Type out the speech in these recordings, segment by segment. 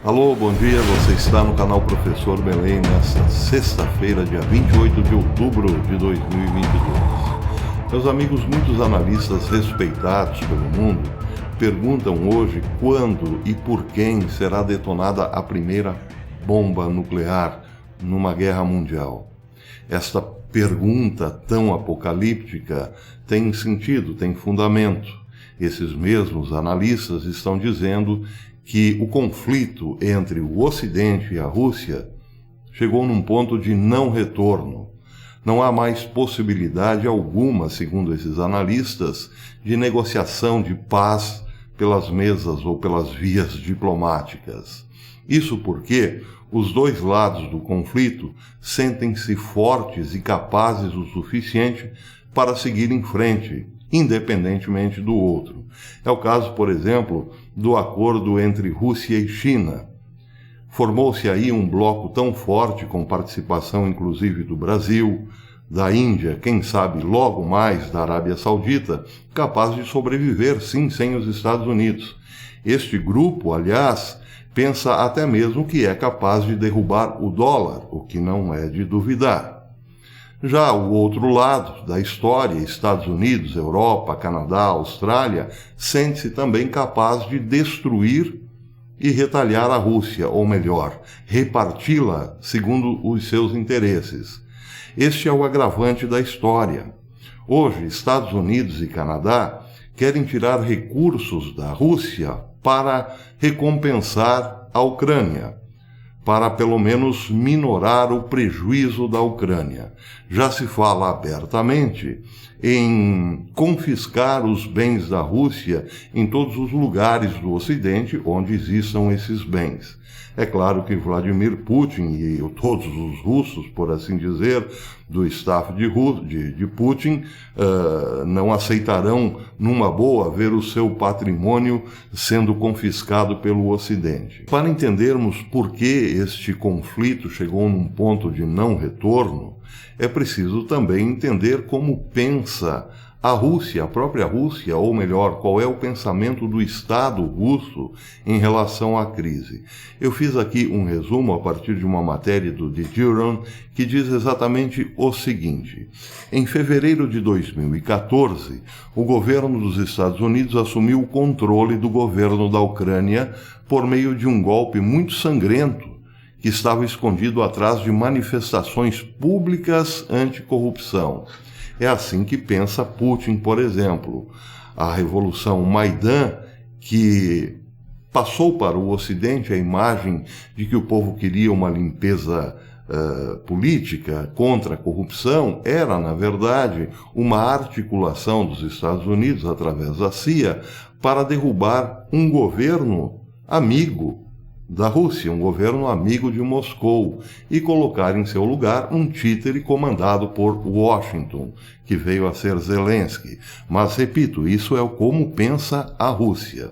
Alô, bom dia, você está no canal Professor Belém nesta sexta-feira, dia 28 de outubro de 2022. Meus amigos, muitos analistas respeitados pelo mundo perguntam hoje quando e por quem será detonada a primeira bomba nuclear numa guerra mundial. Esta pergunta tão apocalíptica tem sentido, tem fundamento. Esses mesmos analistas estão dizendo que o conflito entre o Ocidente e a Rússia chegou num ponto de não retorno. Não há mais possibilidade alguma, segundo esses analistas, de negociação de paz pelas mesas ou pelas vias diplomáticas. Isso porque os dois lados do conflito sentem-se fortes e capazes o suficiente para seguir em frente, independentemente do outro. É o caso, por exemplo, do acordo entre Rússia e China. Formou-se aí um bloco tão forte, com participação inclusive do Brasil, da Índia, quem sabe logo mais da Arábia Saudita, capaz de sobreviver, sim, sem os Estados Unidos. Este grupo, aliás, pensa até mesmo que é capaz de derrubar o dólar, o que não é de duvidar. Já o outro lado da história, Estados Unidos, Europa, Canadá, Austrália, sente-se também capaz de destruir e retalhar a Rússia, ou melhor, reparti-la segundo os seus interesses. Este é o agravante da história. Hoje, Estados Unidos e Canadá querem tirar recursos da Rússia para recompensar a Ucrânia, para pelo menos minorar o prejuízo da Ucrânia. Já se fala abertamente em confiscar os bens da Rússia em todos os lugares do Ocidente onde existam esses bens. É claro que Vladimir Putin e todos os russos, por assim dizer, do staff de Putin, não aceitarão numa boa ver o seu patrimônio sendo confiscado pelo Ocidente. Para entendermos por que este conflito chegou num ponto de não retorno, é preciso também entender como pensa a Rússia, a própria Rússia, ou melhor, qual é o pensamento do Estado russo em relação à crise. Eu fiz aqui um resumo a partir de uma matéria do The Duran que diz exatamente o seguinte: em fevereiro de 2014, o governo dos Estados Unidos assumiu o controle do governo da Ucrânia por meio de um golpe muito sangrento que estava escondido atrás de manifestações públicas anticorrupção. É assim que pensa Putin, por exemplo. A Revolução Maidan, que passou para o Ocidente a imagem de que o povo queria uma limpeza política contra a corrupção, era, na verdade, uma articulação dos Estados Unidos, através da CIA, para derrubar um governo amigo da Rússia, um governo amigo de Moscou, e colocar em seu lugar um títere comandado por Washington, que veio a ser Zelensky. Mas, repito, isso é como pensa a Rússia.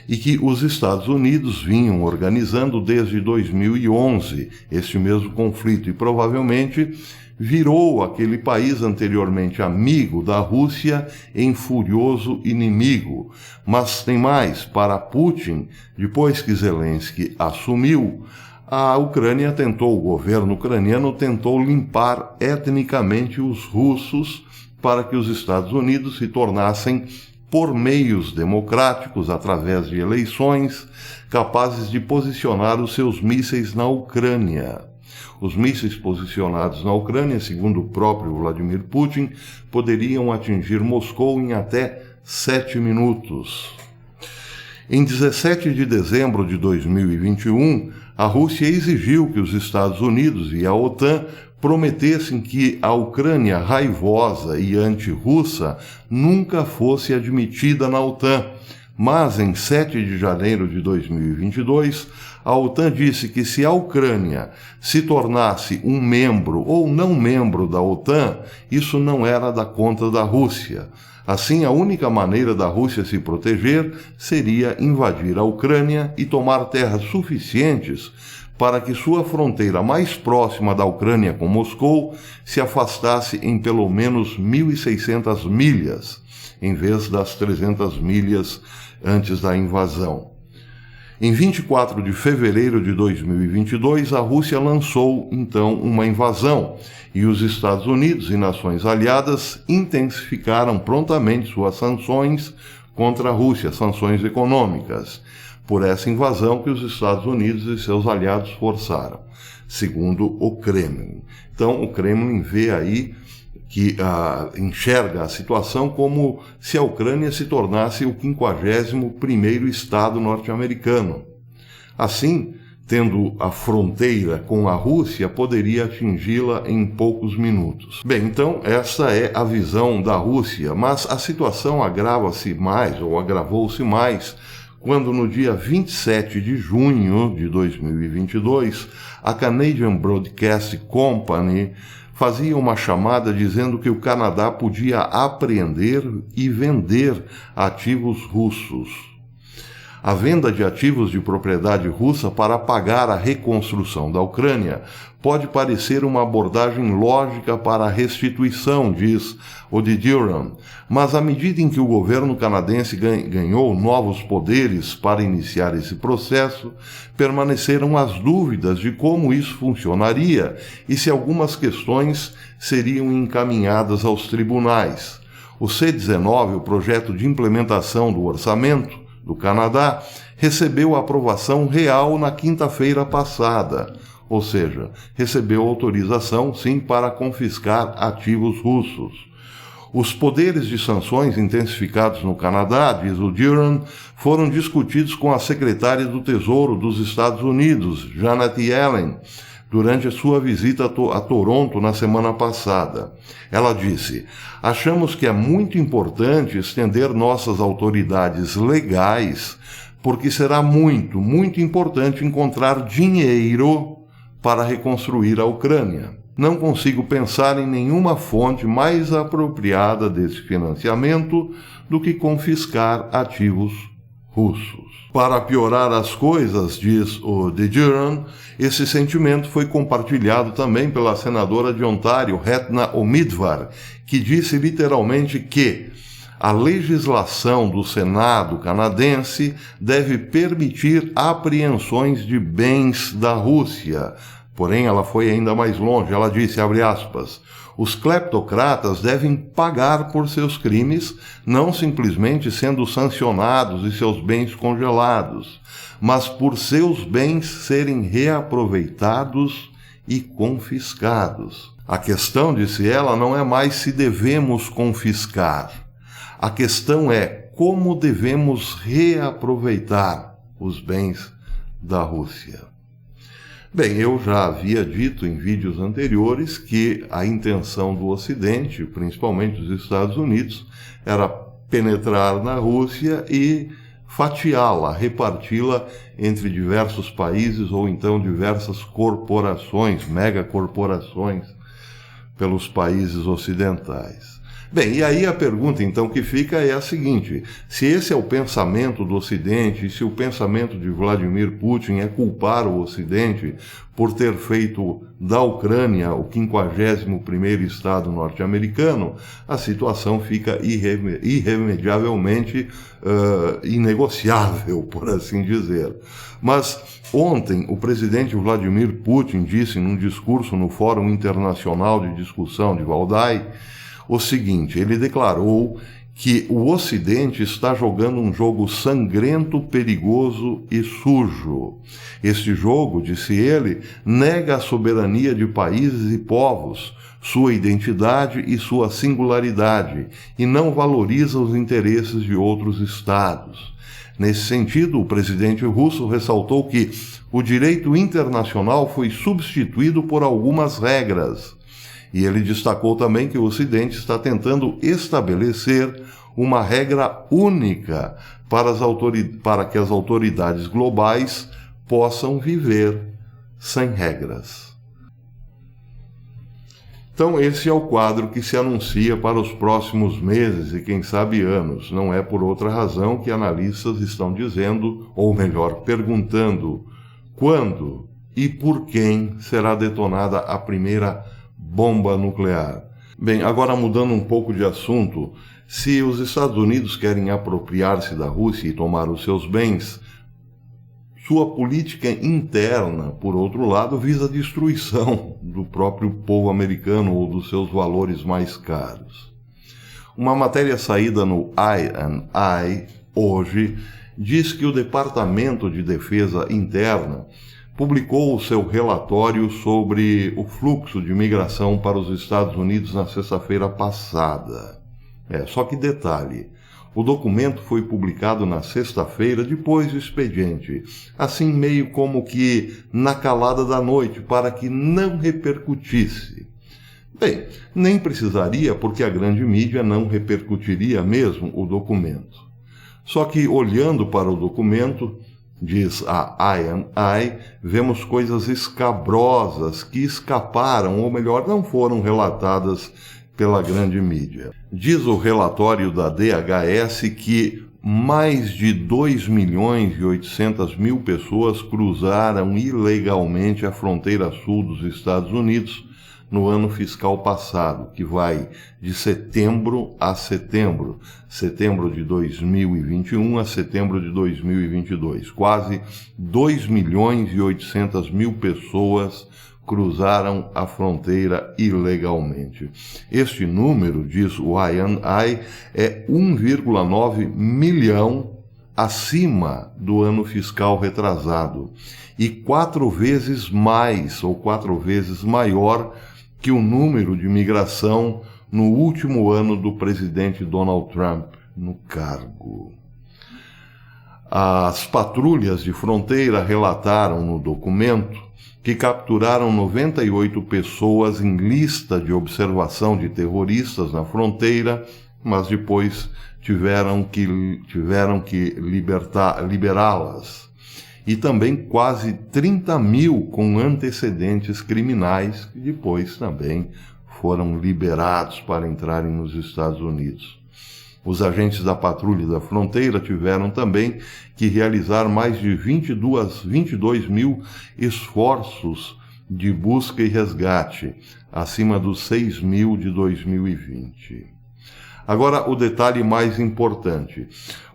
E que os Estados Unidos vinham organizando desde 2011 este mesmo conflito, e provavelmente virou aquele país anteriormente amigo da Rússia em furioso inimigo. Mas tem mais, para Putin, depois que Zelensky assumiu, o governo ucraniano tentou limpar etnicamente os russos para que os Estados Unidos se tornassem, por meios democráticos, através de eleições, capazes de posicionar os seus mísseis na Ucrânia. Os mísseis posicionados na Ucrânia, segundo o próprio Vladimir Putin, poderiam atingir Moscou em até 7 minutos. Em 17 de dezembro de 2021, a Rússia exigiu que os Estados Unidos e a OTAN prometessem que a Ucrânia raivosa e anti-russa nunca fosse admitida na OTAN. Mas, em 7 de janeiro de 2022, a OTAN disse que se a Ucrânia se tornasse um membro ou não membro da OTAN, isso não era da conta da Rússia. Assim, a única maneira da Rússia se proteger seria invadir a Ucrânia e tomar terras suficientes para que sua fronteira mais próxima da Ucrânia com Moscou se afastasse em pelo menos 1.600 milhas, em vez das 300 milhas antes da invasão. Em 24 de fevereiro de 2022, a Rússia lançou, então, uma invasão e os Estados Unidos e nações aliadas intensificaram prontamente suas sanções contra a Rússia, sanções econômicas, por essa invasão que os Estados Unidos e seus aliados forçaram, segundo o Kremlin. Então, o Kremlin vê aí que enxerga a situação como se a Ucrânia se tornasse o 51º Estado norte-americano. Assim, tendo a fronteira com a Rússia, poderia atingi-la em poucos minutos. Bem, então essa é a visão da Rússia, mas a situação agrava-se mais, ou agravou-se mais, quando no dia 27 de junho de 2022, a Canadian Broadcasting Company fazia uma chamada dizendo que o Canadá podia apreender e vender ativos russos. A venda de ativos de propriedade russa para pagar a reconstrução da Ucrânia pode parecer uma abordagem lógica para a restituição, diz o de Duran, mas à medida em que o governo canadense ganhou novos poderes para iniciar esse processo, permaneceram as dúvidas de como isso funcionaria e se algumas questões seriam encaminhadas aos tribunais. O C-19, o projeto de implementação do orçamento do Canadá, recebeu aprovação real na quinta-feira passada, ou seja, recebeu autorização, sim, para confiscar ativos russos. Os poderes de sanções intensificados no Canadá, diz o Duran, foram discutidos com a secretária do Tesouro dos Estados Unidos, Janet Yellen, durante a sua visita a Toronto na semana passada. Ela disse: "Achamos que é muito importante estender nossas autoridades legais, porque será muito, muito importante encontrar dinheiro para reconstruir a Ucrânia. Não consigo pensar em nenhuma fonte mais apropriada desse financiamento do que confiscar ativos russos." Para piorar as coisas, diz o de Duran, esse sentimento foi compartilhado também pela senadora de Ontário, Rheta Umeedwar, que disse literalmente que a legislação do Senado canadense deve permitir apreensões de bens da Rússia. Porém, ela foi ainda mais longe. Ela disse, abre aspas, "Os cleptocratas devem pagar por seus crimes, não simplesmente sendo sancionados e seus bens congelados, mas por seus bens serem reaproveitados e confiscados. A questão, disse ela, não é mais se devemos confiscar. A questão é como devemos reaproveitar os bens da Rússia." Bem, eu já havia dito em vídeos anteriores que a intenção do Ocidente, principalmente dos Estados Unidos, era penetrar na Rússia e fatiá-la, reparti-la entre diversos países ou então diversas corporações, megacorporações, pelos países ocidentais. Bem, e aí a pergunta então que fica é a seguinte: se esse é o pensamento do Ocidente, e se o pensamento de Vladimir Putin é culpar o Ocidente por ter feito da Ucrânia o 51º Estado norte-americano, a situação fica irremediavelmente inegociável, por assim dizer. Mas ontem o presidente Vladimir Putin disse num discurso no Fórum Internacional de Discussão de Valdai o seguinte: ele declarou que o Ocidente está jogando um jogo sangrento, perigoso e sujo. Este jogo, disse ele, nega a soberania de países e povos, sua identidade e sua singularidade, e não valoriza os interesses de outros estados. Nesse sentido, o presidente russo ressaltou que o direito internacional foi substituído por algumas regras. E ele destacou também que o Ocidente está tentando estabelecer uma regra única para que as autoridades globais possam viver sem regras. Então esse é o quadro que se anuncia para os próximos meses e quem sabe anos. Não é por outra razão que analistas estão dizendo, ou melhor, perguntando, quando e por quem será detonada a primeira bomba nuclear. Bem, agora mudando um pouco de assunto, se os Estados Unidos querem apropriar-se da Rússia e tomar os seus bens, Sua política interna, por outro lado, visa a destruição do próprio povo americano ou dos seus valores mais caros. Uma matéria saída no I&I hoje diz que o Departamento de Defesa Interna publicou o seu relatório sobre o fluxo de migração para os Estados Unidos na sexta-feira passada. Só que detalhe, o documento foi publicado na sexta-feira depois do expediente, assim meio como que na calada da noite, para que não repercutisse. Bem, nem precisaria, porque a grande mídia não repercutiria mesmo o documento. Só que, olhando para o documento, diz a I&I, vemos coisas escabrosas que escaparam, ou melhor, não foram relatadas pela grande mídia. Diz o relatório da DHS que mais de 2.800.000 pessoas cruzaram ilegalmente a fronteira sul dos Estados Unidos no ano fiscal passado, que vai de setembro a setembro, setembro de 2021 a setembro de 2022. Quase 2.800.000 pessoas cruzaram a fronteira ilegalmente. Este número, diz o I&I, é 1,9 milhão acima do ano fiscal retrasado e 4 vezes mais ou 4 vezes maior que o número de migração no último ano do presidente Donald Trump no cargo. As patrulhas de fronteira relataram no documento que capturaram 98 pessoas em lista de observação de terroristas na fronteira, mas depois tiveram que liberá-las. E também quase 30.000 com antecedentes criminais, que depois também foram liberados para entrarem nos Estados Unidos. Os agentes da patrulha da fronteira tiveram também que realizar mais de 22 mil esforços de busca e resgate, acima dos 6 mil de 2020. Agora, o detalhe mais importante.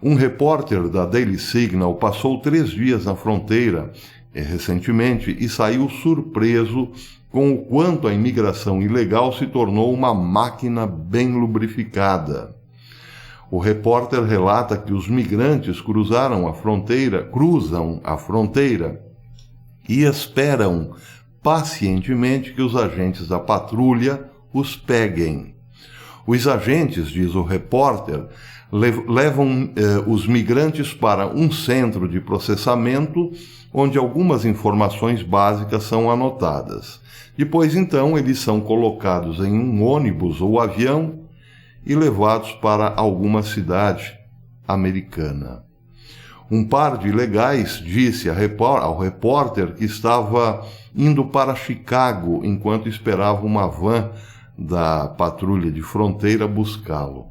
Um repórter da Daily Signal passou 3 dias na fronteira recentemente e saiu surpreso com o quanto a imigração ilegal se tornou uma máquina bem lubrificada. O repórter relata que os migrantes cruzam a fronteira e esperam pacientemente que os agentes da patrulha os peguem. Os agentes, diz o repórter, levam os migrantes para um centro de processamento onde algumas informações básicas são anotadas. Depois, então, eles são colocados em um ônibus ou avião e levados para alguma cidade americana. Um par de ilegais disse ao repórter que estava indo para Chicago enquanto esperava uma van da patrulha de fronteira buscá-lo.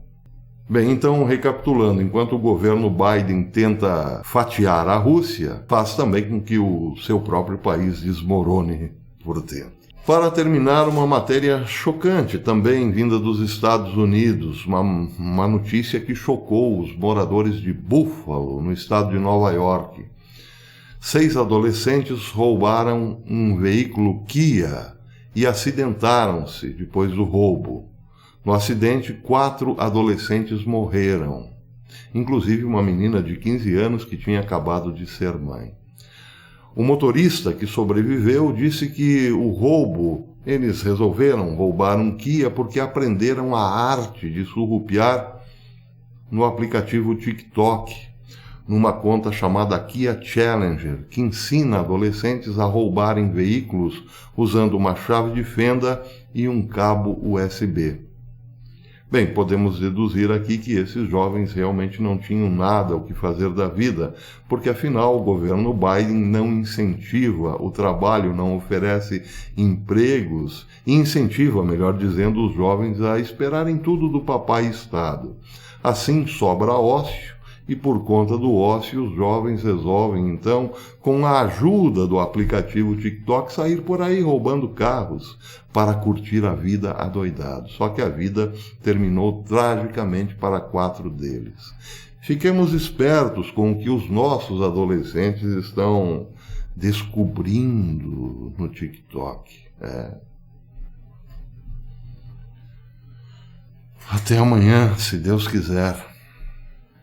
Bem, então, recapitulando, enquanto o governo Biden tenta fatiar a Rússia, faz também com que o seu próprio país desmorone por dentro. Para terminar, uma matéria chocante também vinda dos Estados Unidos, uma notícia que chocou os moradores de Buffalo, no estado de Nova York. 6 adolescentes roubaram um veículo Kia e acidentaram-se depois do roubo. No acidente, 4 adolescentes morreram, inclusive uma menina de 15 anos que tinha acabado de ser mãe. O motorista que sobreviveu disse que eles resolveram roubar um Kia porque aprenderam a arte de surrupiar no aplicativo TikTok, numa conta chamada Kia Challenger, que ensina adolescentes a roubarem veículos usando uma chave de fenda e um cabo USB. Bem, podemos deduzir aqui que esses jovens realmente não tinham nada o que fazer da vida, porque afinal o governo Biden não incentiva o trabalho, não oferece empregos e incentiva, melhor dizendo, os jovens a esperarem tudo do papai Estado. Assim sobra ócio. E por conta do ócio, os jovens resolvem, então, com a ajuda do aplicativo TikTok, sair por aí roubando carros para curtir a vida adoidado. Só que a vida terminou tragicamente para 4 deles. Fiquemos espertos com o que os nossos adolescentes estão descobrindo no TikTok. Até amanhã, se Deus quiser.